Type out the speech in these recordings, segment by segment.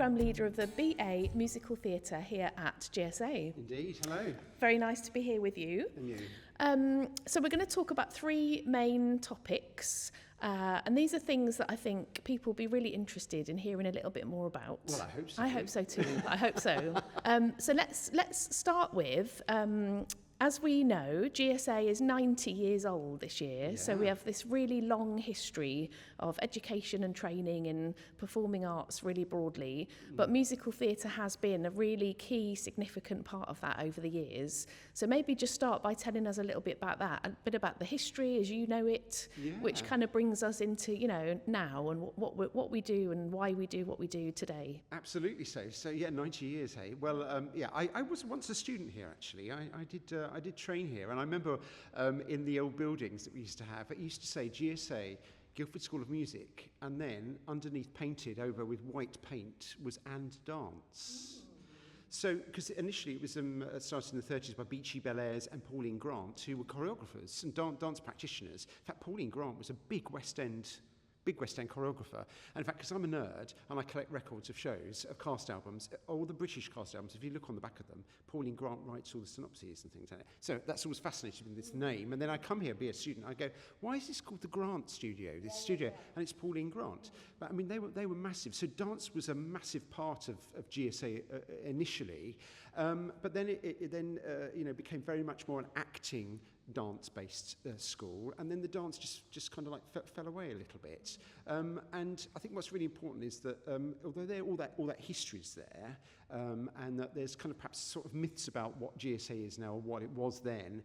Programme Leader of the BA Musical Theatre here at GSA. Indeed, hello. Very nice to be here with you. And you. So we're going to talk about three main topics, and these are things that I think people will be really interested in hearing a little bit more about. Well, I hope so. I hope so too. I hope so. So let's start with, as we know, GSA is 90 years old this year, so we have this really long history of education and training in performing arts really broadly, but musical theatre has been a really key, significant part of that over the years. So maybe just start by telling us a little bit about that, a bit about the history as you know it, which kind of brings us into, you know, now and what we do and why we do what we do today. Absolutely so. So yeah, 90 years, hey. Well, I was once a student here actually. I did train here, and I remember in the old buildings that we used to have, it used to say GSA, Guildford School of Music, and then underneath, painted over with white paint, was "and dance." So, because initially it was started in the 30s by Beachy Bellairs and Pauline Grant, who were choreographers and dance practitioners. In fact, Pauline Grant was a big West End choreographer. And in fact, because I'm a nerd and I collect records of shows, of cast albums, all the British cast albums, if you look on the back of them, Pauline Grant writes all the synopses and things like that. So that's always fascinated me, this name. And then I come here, be a student, I go, why is this called the Grant Studio, this studio? And it's Pauline Grant. But I mean, they were massive. So dance was a massive part of GSA initially. But then it became very much more an acting dance-based school, and then the dance just kind of like fell away a little bit. And I think what's really important is that although all that history is there, and that there's kind of perhaps sort of myths about what GSA is now or what it was then,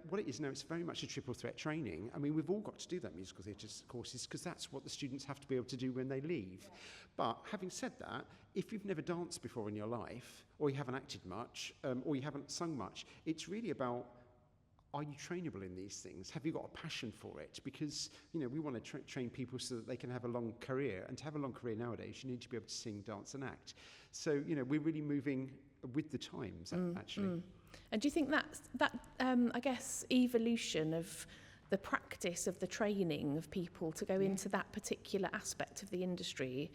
what it is now, it's very much a triple threat training. I mean, we've all got to do that musical theatre courses because that's what the students have to be able to do when they leave. But having said that, if you've never danced before in your life, or you haven't acted much, or you haven't sung much, it's really about, are you trainable in these things? Have you got a passion for it? Because, you know, we want to train people so that they can have a long career. And to have a long career nowadays, you need to be able to sing, dance and act. So, you know, we're really moving with the times, actually. And do you think that I guess, evolution of the practice of the training of people to go into that particular aspect of the industry,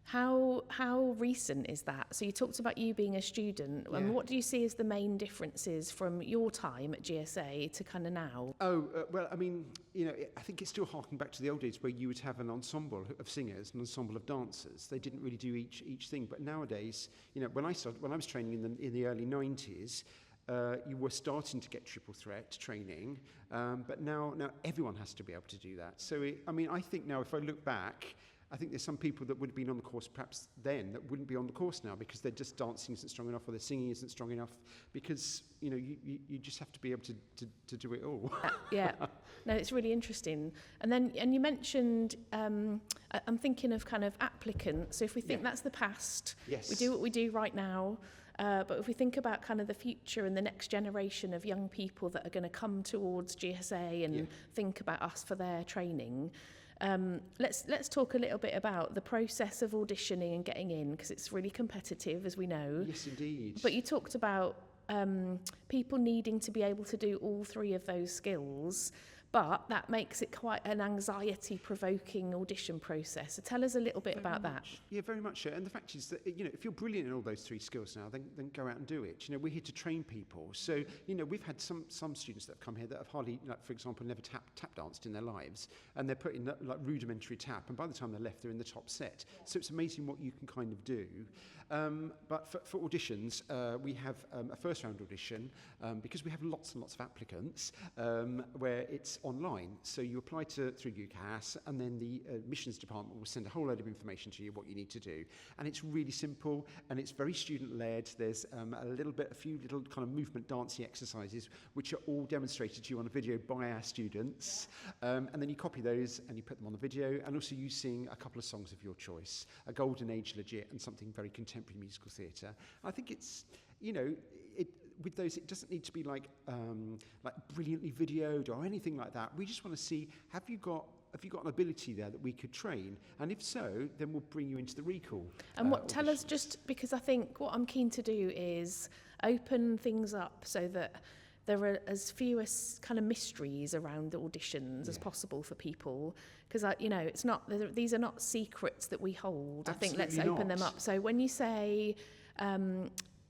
how recent is that? So you talked about you being a student, and what do you see as the main differences from your time at GSA to kind of now? Well, I mean, you know, I think it's still harking back to the old days where you would have an ensemble of singers, an ensemble of dancers. They didn't really do each thing, but nowadays, you know, when I was training in the early 90s, you were starting to get triple threat training, but now everyone has to be able to do that. So, I think now if I look back, I think there's some people that would have been on the course perhaps then that wouldn't be on the course now because they're just dancing isn't strong enough or their singing isn't strong enough because, you know, you just have to be able to do it all. Yeah. No, it's really interesting. And you mentioned, I'm thinking of kind of applicants. So if we think that's the past, we do what we do right now. But if we think about kind of the future and the next generation of young people that are going to come towards GSA and think about us for their training, let's talk a little bit about the process of auditioning and getting in, because it's really competitive, as we know. Yes, indeed. But you talked about people needing to be able to do all three of those skills, but that makes it quite an anxiety-provoking audition process. So tell us a little bit about that. Yeah, very much so. And the fact is that, you know, if you're brilliant in all those three skills now, then go out and do it. You know, we're here to train people. So, you know, we've had some students that have come here that have hardly, like, for example, never tap danced in their lives, and they're put in like rudimentary tap, and by the time they're left, they're in the top set. So it's amazing what you can kind of do. But for auditions, we have a first round audition because we have lots and lots of applicants where it's online. So you apply through UCAS, and then the admissions department will send a whole load of information to you what you need to do. And it's really simple, and it's very student-led. There's a few little kind of movement dancing exercises, which are all demonstrated to you on a video by our students. And then you copy those and you put them on the video, and also you sing a couple of songs of your choice, a golden age legit and something very contemporary musical theatre. I think it's, you know, with those, it doesn't need to be like brilliantly videoed or anything like that. We just want to see, have you got an ability there that we could train? And if so, then we'll bring you into the recall. And tell us, just because I think what I'm keen to do is open things up so that there are as few as kind of mysteries around auditions as possible for people, because it's not, these are not secrets that we hold. Absolutely. I think let's open them up. So when you say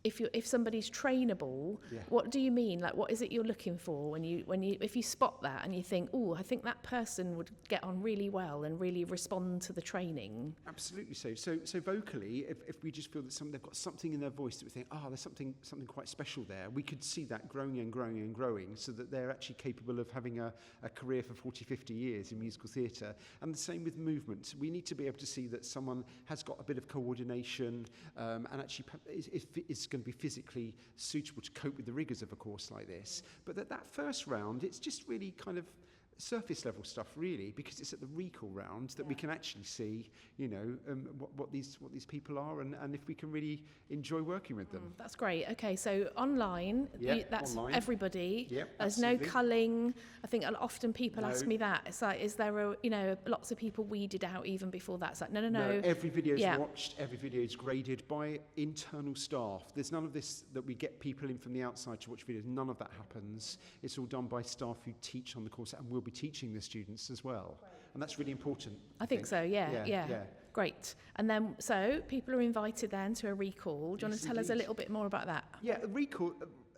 if somebody's trainable, what do you mean? Like, what is it you're looking for when you if you spot that and you think, oh, I think that person would get on really well and really respond to the training? Absolutely. So vocally, if we just feel that they've got something in their voice that we think, there's something quite special there, we could see that growing and growing and growing, so that they're actually capable of having a career for 40, 50 years in musical theatre. And the same with movement. We need to be able to see that someone has got a bit of coordination and actually is going to be physically suitable to cope with the rigours of a course like this. But that first round, it's just really kind of surface level stuff, really, because it's at the recall round that we can actually see, what these people are, and if we can really enjoy working with them. That's great. Okay, so online, that's online. Everybody. Yep, there's absolutely. no culling. I think often people ask me that. It's like, is there lots of people weeded out even before that? It's like, no. Every video is watched, every video is graded by internal staff. There's none of this that we get people in from the outside to watch videos. None of that happens. It's all done by staff who teach on the course and will be teaching the students as well. And that's really important. I think so, yeah. Great. And then, so people are invited then to a recall. Do you want to tell us a little bit more about that? Yeah,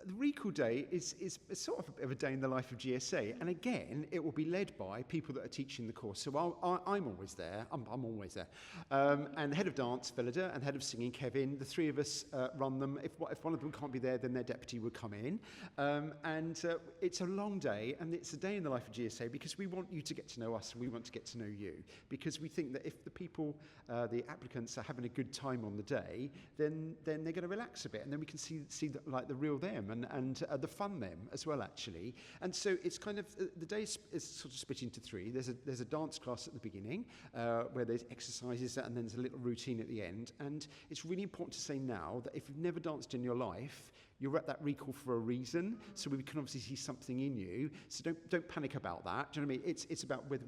the recall day is sort of a day in the life of GSA, and again, it will be led by people that are teaching the course. So I'm always there. I'm always there. And head of dance, Philida, and head of singing, Kevin. The three of us run them. If one of them can't be there, then their deputy would come in. And it's a long day, and it's a day in the life of GSA because we want you to get to know us, and we want to get to know you. Because we think that if the people, the applicants, are having a good time on the day, then they're going to relax a bit, and then we can see the real them. And the fun them as well, actually. And so it's kind of, the day is sort of split into three. There's a dance class at the beginning where there's exercises, and then there's a little routine at the end. And it's really important to say now that if you've never danced in your life, you're at that recall for a reason, so we can obviously see something in you. So don't panic about that. Do you know what I mean? It's about whether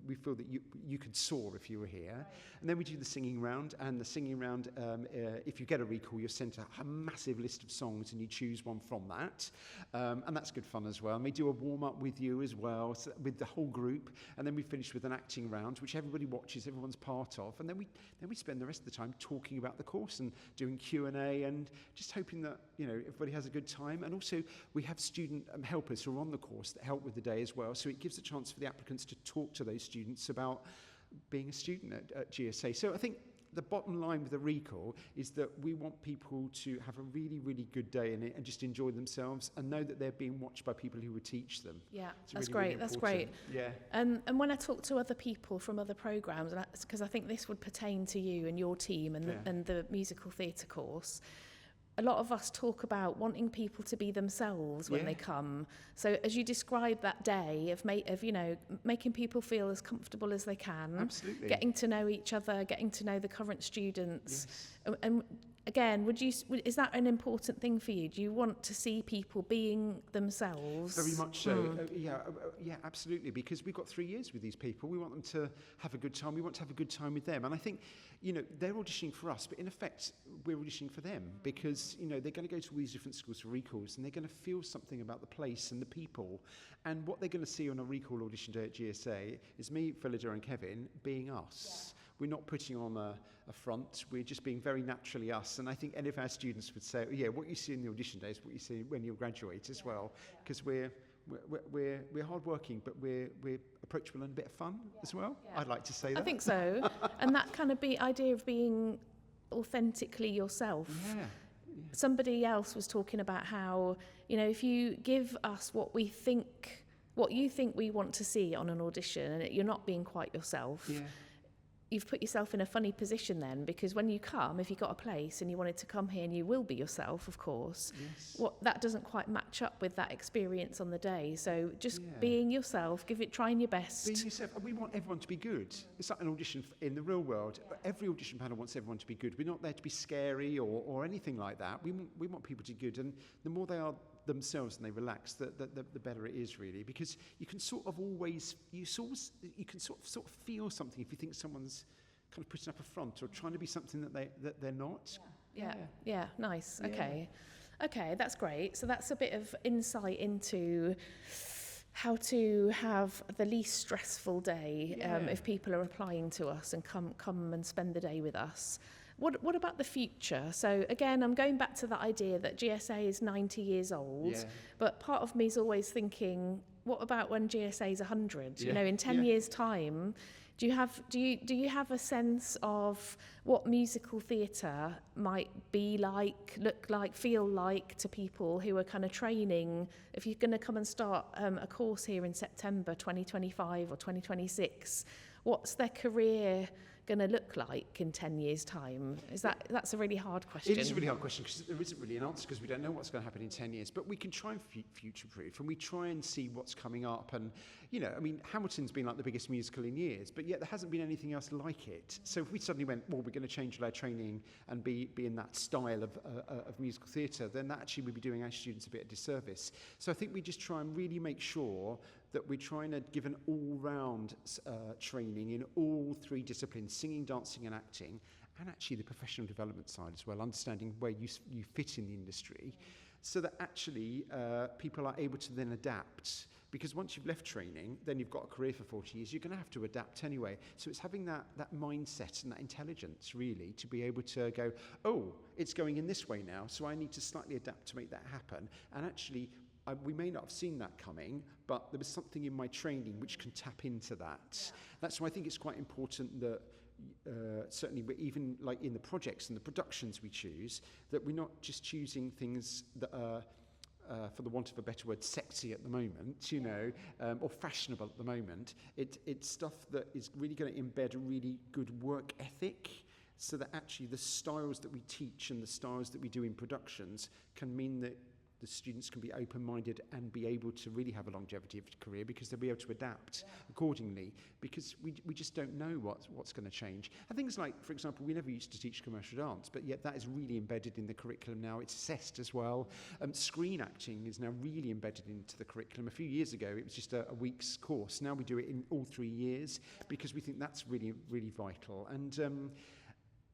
we feel that you could soar if you were here. Right. And then we do the singing round, and the singing round, if you get a recall, you're sent a massive list of songs, and you choose one from that. And that's good fun as well. And we do a warm-up with you as well, so with the whole group, and then we finish with an acting round, which everybody watches, everyone's part of, and then we spend the rest of the time talking about the course and doing Q&A, and just hoping that, everybody has a good time. And also we have student helpers who are on the course that help with the day as well, so it gives a chance for the applicants to talk to those students about being a student at GSA. So I think the bottom line with the recall is that we want people to have a really, really good day in it and just enjoy themselves and know that they're being watched by people who would teach them. Yeah, that's really, great. Really that's great. Yeah. And when I talk to other people from other programmes, because I think this would pertain to you and your team and the musical theatre course, a lot of us talk about wanting people to be themselves when they come. So as you describe that day of making people feel as comfortable as they can, absolutely, getting to know each other, getting to know the current students, and again, is that an important thing for you? Do you want to see people being themselves? Very much so. Yeah, absolutely. Because we've got 3 years with these people. We want them to have a good time. We want to have a good time with them. And I think, they're auditioning for us, but in effect, we're auditioning for them because, they're going to go to all these different schools for recalls, and they're going to feel something about the place and the people. And what they're going to see on a recall audition day at GSA is me, Philida, and Kevin being us. Yeah. We're not putting on a front. We're just being very naturally us. And I think any of our students would say, what you see in the audition day is what you see when you graduate as well. Because we're hardworking, but we're approachable and a bit of fun as well. Yeah. I'd like to say that. I think so. And that kind of idea of being authentically yourself. Yeah. Somebody else was talking about how, if you give us what you think we want to see on an audition, and you're not being quite yourself, you've put yourself in a funny position then, because when you come, if you got a place and you wanted to come here, and you will be yourself, of course, that doesn't quite match up with that experience on the day. So just being yourself, trying your best. Being yourself, and we want everyone to be good. It's like an audition in the real world. Every audition panel wants everyone to be good. We're not there to be scary or anything like that. We want people to be good, and the more they are themselves and they relax, the better it is, really, because you can sort of feel something if you think someone's kind of putting up a front or trying to be something that they're not. Yeah, nice. Okay. Okay, that's great. So that's a bit of insight into how to have the least stressful day if people are applying to us and come and spend the day with us. What about the future? So again, I'm going back to the idea that GSA is 90 years old, but part of me is always thinking, what about when GSA is 100? You know, in 10 years' time, do you have a sense of what musical theatre might be like, look like, feel like to people who are kind of training? If you're going to come and start a course here in September 2025 or 2026, what's their career going to look like in 10 years' time? That's a really hard question. It is a really hard question because there isn't really an answer because we don't know what's going to happen in 10 years. But we can try and future-proof, and we try and see what's coming up. And, you know, I mean, Hamilton's been like the biggest musical in years, but yet there hasn't been anything else like it. So if we suddenly went, well, we're going to change all our training and be in that style of musical theatre, then that actually would be doing our students a bit of disservice. So I think we just try and really make sure that we're trying to give an all-round training in all three disciplines, singing, dancing and acting, and actually the professional development side as well, understanding where you fit in the industry, so that actually people are able to then adapt. Because once you've left training, then you've got a career for 40 years, you're going to have to adapt anyway. So it's having that mindset and that intelligence, really, to be able to go, oh, it's going in this way now, so I need to slightly adapt to make that happen. And actually, we may not have seen that coming, but there was something in my training which can tap into that. Yeah. That's why I think it's quite important that certainly even like in the projects and the productions we choose, that we're not just choosing things that are, for the want of a better word, sexy at the moment, you know, or fashionable at the moment. It's stuff that is really going to embed a really good work ethic, so that actually the styles that we teach and the styles that we do in productions can mean that the students can be open-minded and be able to really have a longevity of career, because they'll be able to adapt accordingly, because we just don't know what's going to change. And things like, for example, we never used to teach commercial dance, but yet that is really embedded in the curriculum now. It's assessed as well. Screen acting is now really embedded into the curriculum. A few years ago, it was just a week's course. Now we do it in all 3 years because we think that's really, really vital. And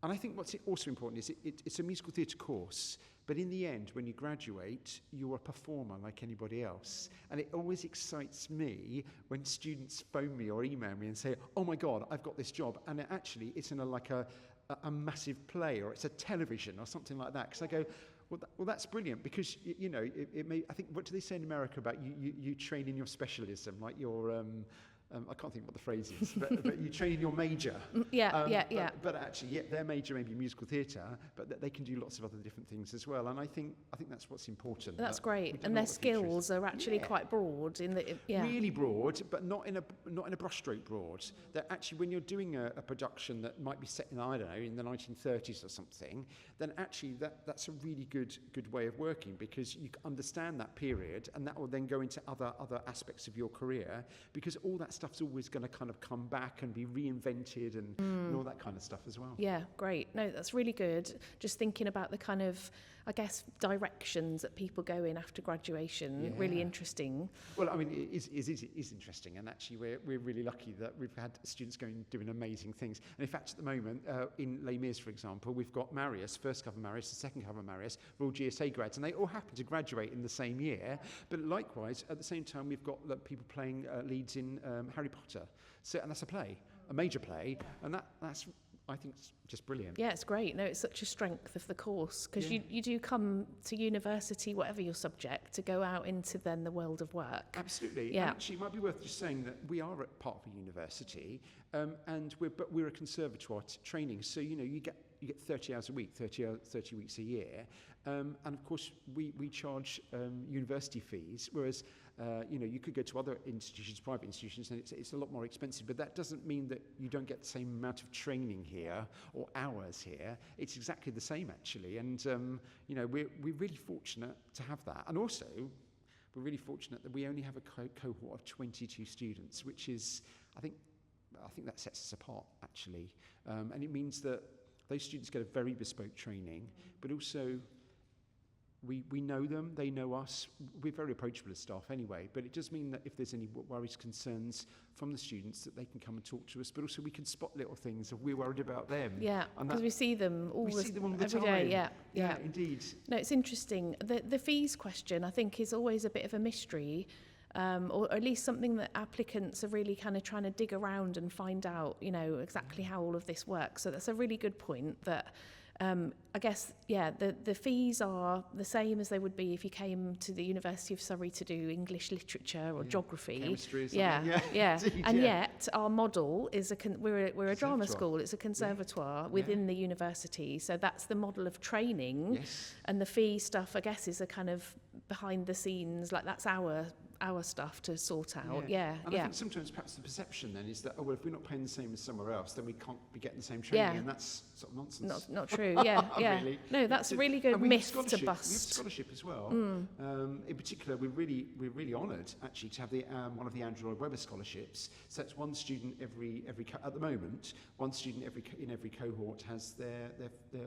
I think what's also important is it's a musical theatre course, but in the end, when you graduate, you're a performer like anybody else. And it always excites me when students phone me or email me and say, oh my God, I've got this job. And actually, it's in a massive play, or it's a television or something like that. Because I go, well, that's brilliant, because, you know, it may, I think, what do they say in America about you train in your specialism, like your... I can't think what the phrase is, but you train in your major. But actually, their major may be musical theatre, but they can do lots of other different things as well. And I think that's what's important. That's great. And their skills are actually quite broad. Really broad, but not in a brushstroke broad. That actually, when you're doing a production that might be set in, I don't know, in the 1930s or something, then actually that's a really good way of working, because you understand that period, and that will then go into other aspects of your career, because all that stuff's always going to kind of come back and be reinvented and all that kind of stuff as well. Yeah, great. No, that's really good. Just thinking about the kind of, I guess, directions that people go in after graduation. Yeah. Really interesting. Well, I mean, it is interesting, and actually we're really lucky that we've had students going doing amazing things. And in fact, at the moment, in Les Mis, for example, we've got Marius, first cover Marius, the second cover Marius, we're all GSA grads, and they all happen to graduate in the same year. But likewise, at the same time, we've got people playing leads in Harry Potter. So, and that's a play, a major play, and that's, I think, it's just brilliant. Yeah, it's great. No, it's such a strength of the course, because you do come to university, whatever your subject, to go out into then the world of work. Absolutely. Yeah. And actually, it might be worth just saying that we are at part of a university, and we're a conservatoire training. So, you know, you get 30 hours a week, 30 weeks a year, and of course we charge university fees, whereas you know, you could go to other institutions, private institutions, and it's a lot more expensive. But that doesn't mean that you don't get the same amount of training here or hours here. It's exactly the same, actually. And you know, we're really fortunate to have that. And also, we're really fortunate that we only have a cohort of 22 students, which is, I think that sets us apart, actually. And it means that those students get a very bespoke training, but also we know them, they know us. We're very approachable as staff anyway, but it does mean that if there's any worries, concerns from the students, that they can come and talk to us, but also we can spot little things if we're worried about them. Yeah, because we see them all the every time. day. Yeah, indeed. No, it's interesting. The fees question, I think, is always a bit of a mystery. Or at least something that applicants are really kind of trying to dig around and find out, exactly how all of this works. So that's a really good point that I guess, the fees are the same as they would be if you came to the University of Surrey to do English literature or geography. Chemistry or something. Indeed, and yet our model is we're a drama school. It's a conservatoire within the university. So that's the model of training. Yes. And the fee stuff, I guess, is a kind of behind the scenes, like that's our stuff to sort out. And I think sometimes perhaps the perception then is that, well, if we're not paying the same as somewhere else, then we can't be getting the same training, and that's sort of nonsense. Not true. Really. No, that's a really good myth to bust. We have scholarship as well. In particular, we're really honoured actually to have one of the Andrew Lloyd Webber scholarships. So that's one student at the moment. One student in every cohort has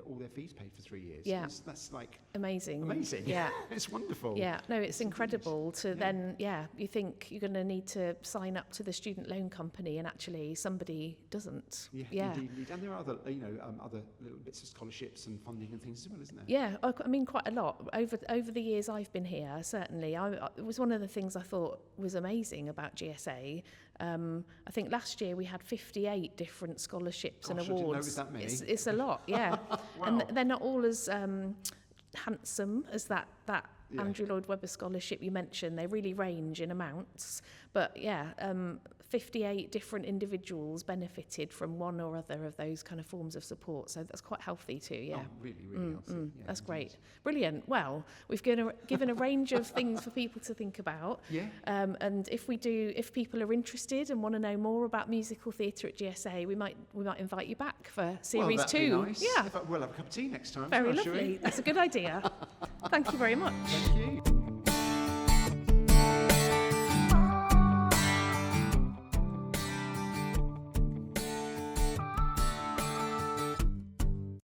all their fees paid for 3 years. Yeah, that's like amazing. Yeah, it's wonderful. Yeah, no, it's incredible to then. Yeah, you think you're going to need to sign up to the student loan company, and actually somebody doesn't. Yeah. Indeed. And there are other little bits of scholarships and funding and things as well, isn't there? Yeah, I mean quite a lot over the years I've been here. Certainly, it was one of the things I thought was amazing about GSA. I think last year we had 58 different scholarships and awards. I didn't know it was that many. It's a lot, yeah. Wow. And they're not all as handsome as that Andrew Lloyd Webber scholarship you mentioned. They really range in amounts, but 58 different individuals benefited from one or other of those kind of forms of support, so that's quite healthy too. Really healthy. Yeah, that's indeed. Great. Brilliant. Well, we've given a range of things for people to think about, and if people are interested and want to know more about musical theatre at GSA, we might invite you back for series 2. Be nice. Yeah, we'll have a cup of tea next time. very lovely. That's a good idea. Thank you very much. Thank you.